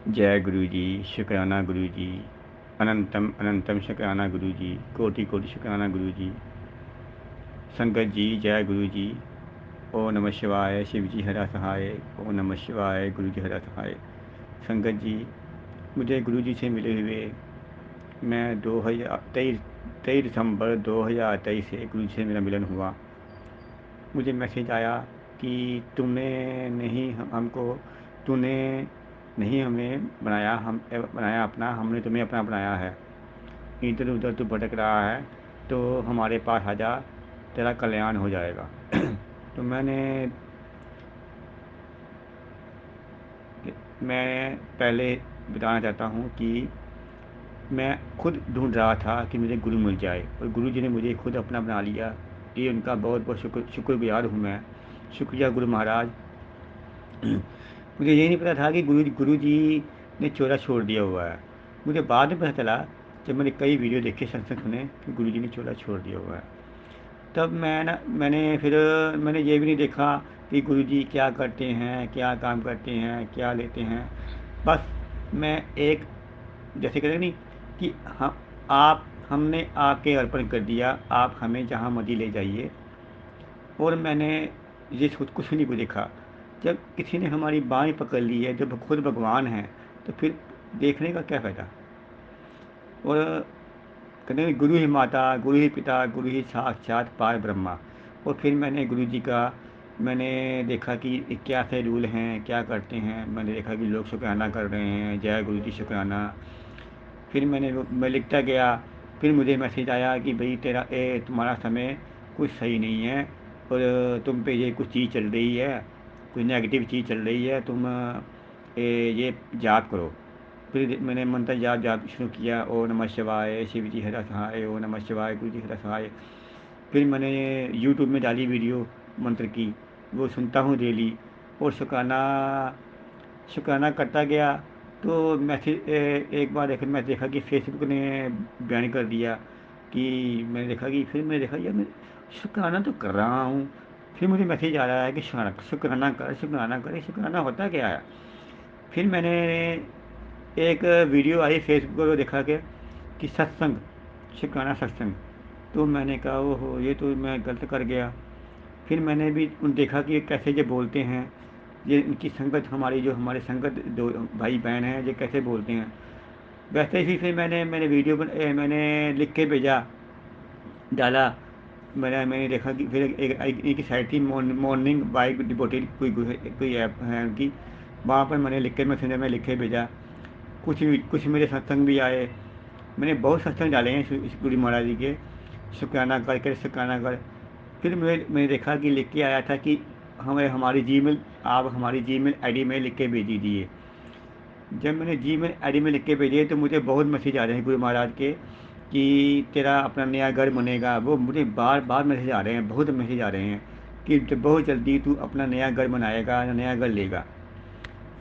जय गुरु जी। शुक्राना गुरु जी। अनंतम अनंतम शुक्राना गुरु जी। कोटि कोटि शुक्राना गुरु जी। संगत जी जय गुरु जी। ओ नमः शिवाय। शिव जी हरा सहाय। ओ नमः शिवाय। गुरु जी हरा सहाय। संगत जी, मुझे गुरु जी से मिले हुए मैं 2023 दिसंबर 2023 से गुरु जी से मेरा मिलन हुआ। मुझे मैसेज आया कि तुमने नहीं हमको तूने नहीं हमें बनाया, हम बनाया अपना, हमने तुम्हें अपना बनाया है। इधर उधर तू भटक रहा है तो हमारे पास आजा, तेरा कल्याण हो जाएगा। तो मैं पहले बताना चाहता हूँ कि मैं खुद ढूंढ रहा था कि मुझे गुरु मिल जाए, और गुरु जी ने मुझे खुद अपना बना लिया। ये उनका बहुत बहुत शुक्रगुजार हूँ मैं। शुक्रिया गुरु महाराज। मुझे ये नहीं पता था कि गुरु जी ने चोला छोड़ दिया हुआ है। मुझे बाद में पता चला, जब मैंने कई वीडियो देखे, सत्संग सुने, कि गुरु जी ने चोला छोड़ दिया हुआ है। तब मैंने ये भी नहीं देखा कि गुरु जी क्या करते हैं, क्या काम करते हैं, क्या लेते हैं। बस मैं एक, जैसे कहते हैं नहीं कि हम आप हमने आके अर्पण कर दिया, आप हमें जहाँ मर्जी ले जाइए। और मैंने ये खुद कुछ नहीं को देखा। जब किसी ने हमारी बाँह पकड़ ली है, जब खुद भगवान है, तो फिर देखने का क्या फ़ायदा। और कहते हैं गुरु ही माता, गुरु ही पिता, गुरु ही साक्षात पार ब्रह्मा। और फिर मैंने गुरु जी का मैंने देखा कि क्या से रूल हैं, क्या करते हैं। मैंने देखा कि लोग शुक्राना कर रहे हैं, जय गुरु जी शुक्राना। फिर मैं लिखता गया। फिर मुझे मैसेज आया कि भाई तुम्हारा समय कुछ सही नहीं है, और तुम पे ये कुछ चीज़ चल रही है, कुछ नेगेटिव चीज़ चल रही है, तुम ये जाप करो। फिर मैंने मंत्र जाप जाप शुरू किया। ओ नमः शिवाय। शिव जी हरा सहाय। ओ नमः शिवाय। गुरु जी हरा सहाय। फिर मैंने यूट्यूब में डाली वीडियो मंत्र की, वो सुनता हूँ डेली। और शुक्राना शुक्राना करता गया। तो एक बार मैं देखा कि फेसबुक ने बैन कर दिया। कि मैंने देखा यार, मैं शुक्राना तो कर रहा हूँ। फिर मुझे मैसेज आ रहा है कि शुक्राना कर, शुक्राना कर। ये शुक्राना होता क्या है? फिर मैंने एक वीडियो आई फेसबुक पर, देखा कि सत्संग, शुक्राना सत्संग। तो मैंने कहा ओहो, ये तो मैं गलत कर गया। फिर मैंने भी देखा कि ये कैसे ये बोलते हैं, ये इनकी संगत, हमारी जो हमारे संगत दो भाई बहन हैं, ये कैसे बोलते हैं। वैसे ही फिर मैंने लिख के भेजा, डाला। मैंने देखा कि फिर एक साइट थी, मॉर्निंग बाइक डिपोटेड, कोई ऐप है उनकी। वहाँ पर मैंने लिख के मैसेंजर में लिख के भेजा। कुछ मेरे सत्संग भी आए। मैंने बहुत सत्संग डाले हैं इस गुरु महाराज जी के, शुक्राना कर शुक्राना कर। फिर मैंने देखा कि लिख के आया था कि हमें हमारी जीमेल आप हमारी जीमेल आईडी में लिख के भेज दीजिए। जब मैंने जीमेल आईडी में लिख के भेजे, तो मुझे बहुत मैसेज आ रहे हैं गुरु महाराज के कि तेरा अपना नया घर बनेगा। वो मुझे बार बार मैसेज आ रहे हैं, बहुत मैसेज आ रहे हैं कि बहुत जल्दी तू अपना नया घर बनाएगा, नया घर लेगा।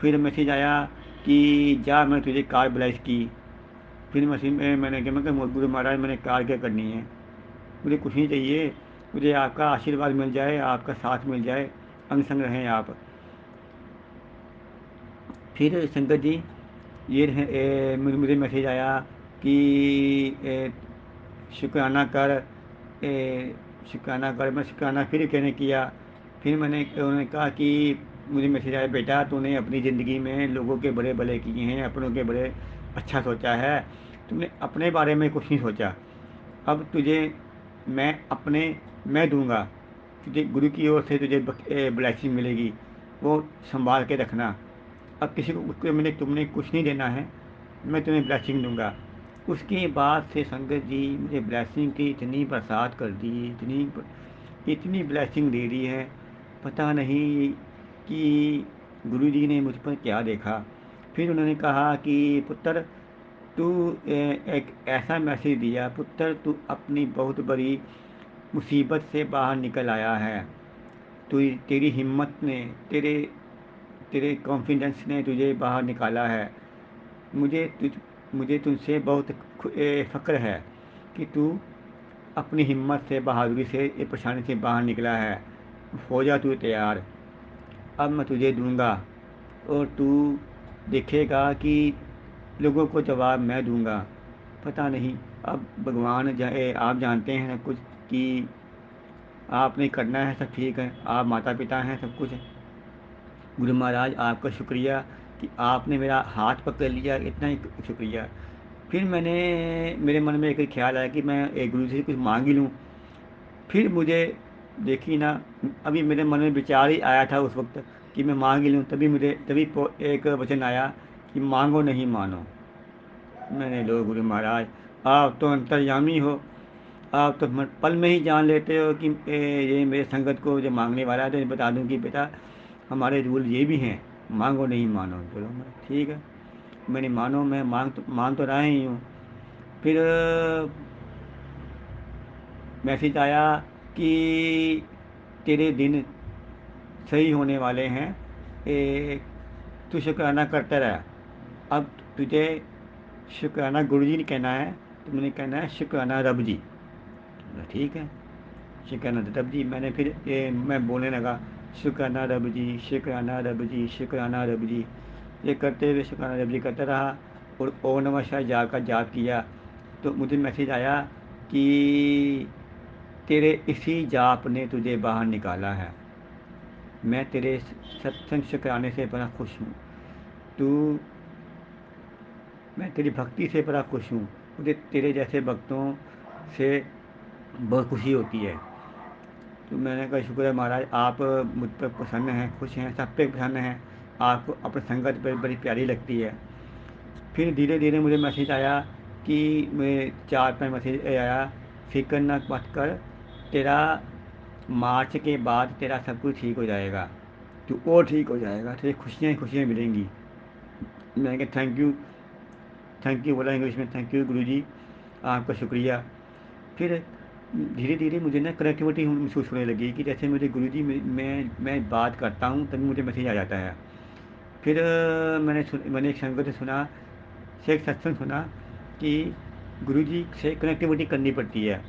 फिर मैसेज आया कि जा, मैं तुझे कार ब्लेस की। फिर मैंने कहा गुरु महाराज, मैंने कार क्या करनी है, मुझे कुछ नहीं चाहिए। मुझे आपका आशीर्वाद मिल जाए, आपका साथ मिल जाए, अंग संग रहें आप। फिर संगत जी, मुझे मैसेज आया कि ए, शुक्राना कर, ए, शुक्राना कर। मैं शुक्राना फिर कहने किया। फिर उन्होंने कहा कि मुझे मैसेज आया, बेटा तूने अपनी ज़िंदगी में लोगों के बड़े भले किए हैं, अपनों के बड़े अच्छा सोचा है, तुमने अपने बारे में कुछ नहीं सोचा। अब तुझे मैं अपने मैं दूंगा, तुझे गुरु की ओर से तुझे ब्लेसिंग मिलेगी, वो संभाल के रखना। अब किसी को उसको तुमने कुछ नहीं देना है, मैं तुम्हें ब्लेसिंग दूंगा। उसके बाद से संगत जी, मुझे ब्लेसिंग की इतनी बरसात कर दी, इतनी ब्लेसिंग दे दी है, पता नहीं कि गुरु जी ने मुझ पर क्या देखा। फिर उन्होंने कहा कि पुत्र, तू एक ऐसा मैसेज दिया, पुत्र तू अपनी बहुत बड़ी मुसीबत से बाहर निकल आया है। तू तेरी हिम्मत ने, तेरे तेरे कॉन्फिडेंस ने तुझे बाहर निकाला है। मुझे तुझ मुझे तुझसे बहुत फ़क्र है कि तू अपनी हिम्मत से, बहादुरी से ये परेशानी से बाहर निकला है। हो जा तू तैयार, अब मैं तुझे दूंगा। और तू देखेगा कि लोगों को जवाब मैं दूंगा। पता नहीं, अब भगवान जाए, आप जानते हैं सब कुछ कि आपने करना है, सब ठीक है, आप माता पिता हैं, सब कुछ है। गुरु महाराज आपका शुक्रिया कि आपने मेरा हाथ पकड़ लिया, इतना ही शुक्रिया। फिर मेरे मन में एक ख्याल आया कि मैं एक गुरु से कुछ मांग ही लूँ। फिर मुझे, देखी ना, अभी मेरे मन में विचार ही आया था उस वक्त कि मैं मांग ही लूँ, तभी एक वचन आया कि मांगो नहीं मानो। मैंने, लो गुरु महाराज, आप तो अंतर्यामी हो, आप तो पल में ही जान लेते हो कि ये मेरे संगत को जो मांगने वाला है, तो बता दूं कि बेटा हमारे रूल ये भी हैं, मांगो नहीं मानो। बोलो मैं ठीक है, मैंने मानो, मैं मान तो रहा ही हूँ। फिर मैसेज आया कि तेरे दिन सही होने वाले हैं, तू शुक्राना करता रहा। अब तुझे शुक्राना गुरु जी ने कहना है, तो मैंने कहना है शुक्राना रब जी। बोला ठीक है, शुक्राना रब जी। मैं बोलने लगा, शुक्राना रब जी, शुक्राना रब जी, शुक्राना रब जी। ये करते हुए शुक्राना रब जी करता रहा और ओम नमः शिवाय जाप का जाप किया। तो मुझे मैसेज आया कि तेरे इसी जाप ने तुझे बाहर निकाला है। मैं तेरे सत्संग शुक्राने से बड़ा खुश हूँ। तू मैं तेरी भक्ति से बड़ा खुश हूँ। मुझे तेरे जैसे भक्तों से बहुत खुशी होती है। तो मैंने कहा शुक्र है महाराज, आप मुझ पर प्रसन्न हैं, खुश हैं, सब पे प्रसन्न हैं। आपको अपनी संगत बड़ी बड़ी प्यारी लगती है। फिर धीरे धीरे मुझे मैसेज आया कि मैं 4-5 मैसेज आया, फिक्र न मत कर, तेरा मार्च के बाद तेरा सब कुछ ठीक हो जाएगा, तू और ठीक हो जाएगा, तुझे खुशियाँ ही खुशियाँ मिलेंगी। मैंने कहा थैंक यू, थैंक यू बोला इंग्लिश में, थैंक यू गुरु जी, आपका शुक्रिया। फिर धीरे धीरे मुझे ना कनेक्टिविटी महसूस होने लगी कि जैसे मुझे गुरु जी, मैं बात करता हूँ तभी मुझे मैसेज आ जाता है। फिर मैंने एक संगत से सुना, से एक सत्संग सुना कि गुरु जी से कनेक्टिविटी करनी पड़ती है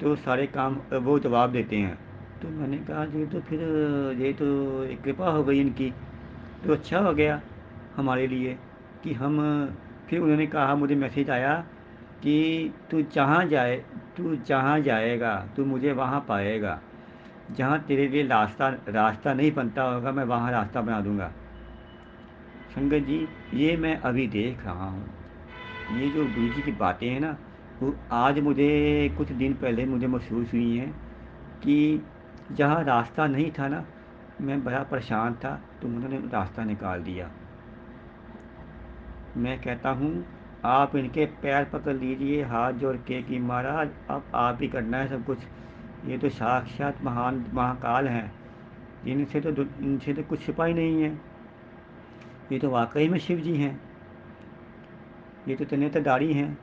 तो सारे काम वो जवाब देते हैं। तो मैंने कहा ये तो एक कृपा हो गई इनकी, तो अच्छा हो गया हमारे लिए कि हम। फिर उन्होंने कहा, मुझे मैसेज आया कि तू जहाँ जाएगा तू मुझे वहाँ पाएगा, जहाँ तेरे लिए रास्ता रास्ता नहीं बनता होगा मैं वहाँ रास्ता बना दूंगा। संगत जी, ये मैं अभी देख रहा हूँ, ये जो गुरु जी की बातें हैं ना, वो आज मुझे कुछ दिन पहले मुझे महसूस हुई हैं कि जहाँ रास्ता नहीं था ना, मैं बड़ा परेशान था, तो उन्होंने रास्ता निकाल दिया। मैं कहता हूँ, आप इनके पैर पकड़ लीजिए हाथ जोड़ के कि महाराज अब आप ही करना है सब कुछ। ये तो साक्षात महान महाकाल हैं, इनसे तो कुछ छिपा ही नहीं है। ये तो वाकई में शिव जी हैं, ये तो नेत्रधारी हैं।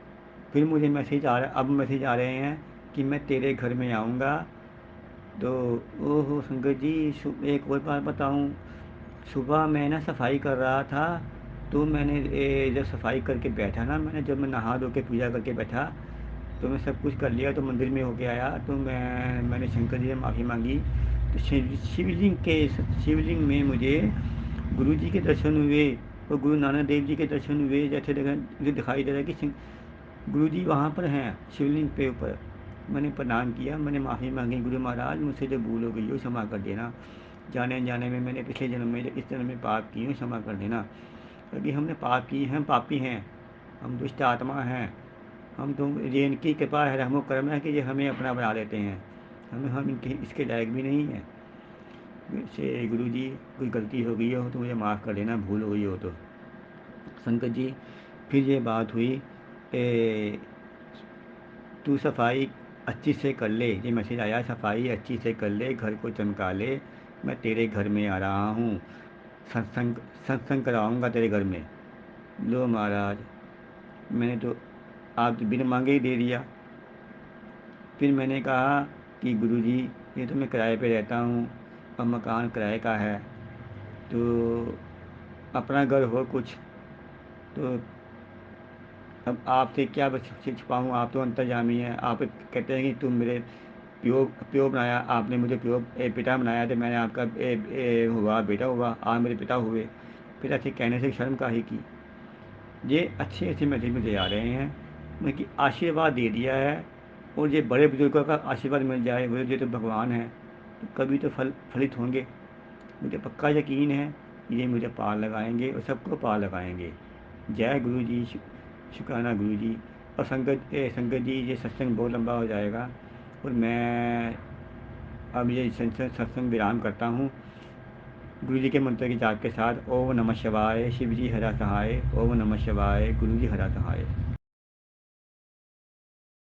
फिर अब मैसेज आ रहे हैं कि मैं तेरे घर में आऊँगा। तो ओहो संगत जी, एक और बात बताऊँ, सुबह मैं ना सफाई कर रहा था, तो जब सफाई करके बैठा ना, जब मैं नहा धो के पूजा करके बैठा, तो मैं सब कुछ कर लिया, तो मंदिर में होके आया, तो मैंने शंकर जी से माफ़ी मांगी। तो शिवलिंग में मुझे गुरु जी के दर्शन हुए और गुरु नानक देव जी के दर्शन हुए। जैसे मुझे दिखाई दे रहा है कि गुरु जी वहाँ पर हैं शिवलिंग पे ऊपर। मैंने प्रणाम किया, मैंने माफ़ी मांगी, गुरु महाराज मुझसे जो भूल हो गई हो क्षमा कर देना, जाने अनजाने में मैंने पिछले जन्म में इस जन्म में पाप किए हो, क्षमा कर देना। क्योंकि हमने पाप किए हैं, पापी हैं, हम दुष्ट आत्मा हैं। ये इनकी कृपा है, रहमो करम है कि ये हमें अपना बना लेते हैं। हम इनके इसके लायक भी नहीं हैं। मुझसे गुरु जी कोई गलती हो गई हो तो मुझे माफ़ कर देना, भूल हो गई हो तो। संकट जी, फिर ये बात हुई, ए, तू सफाई अच्छी से कर ले, ये मैसेज आया, सफाई अच्छी से कर ले, घर को चमका ले, मैं तेरे घर में आ रहा हूँ, सत्संग सत्संग कराऊँगा तेरे घर में। लो महाराज, मैंने तो आप तो बिन मांगे ही दे दिया। फिर मैंने कहा कि गुरु जी, ये तो मैं किराए पे रहता हूँ और मकान किराए का है, तो अपना घर हो कुछ, तो अब आपसे क्या छिपाऊँ, आप तो अंतर्यामी हैं। आप कहते हैं कि तुम मेरे प्यो प्यो बनाया, आपने मुझे पिता बनाया, तो मैंने आपका हुआ बेटा हुआ, आप मेरे पिता हुए। फिर ऐसे कहने से शर्म काहे की। ये अच्छे अच्छे मैसेज मुझे आ रहे हैं, उनकी आशीर्वाद दे दिया है। और ये बड़े बुजुर्गों का आशीर्वाद मिल जाए, वो ये तो भगवान है, तो कभी तो फलित होंगे। मुझे पक्का यकीन है ये मुझे पार लगाएंगे और सबको पार लगाएंगे। जय गुरु जी, शुक्राना गुरु जी। और संगत जी, ये सत्संग बहुत लंबा हो जाएगा, और मैं अब ये सत्संग विराम करता हूँ गुरु जी के मंत्र की जाप के साथ। ओम नमः शिवाय, शिव जी हरा सहाय। ओम नमः शिवाय, गुरु जी हरा सहाय।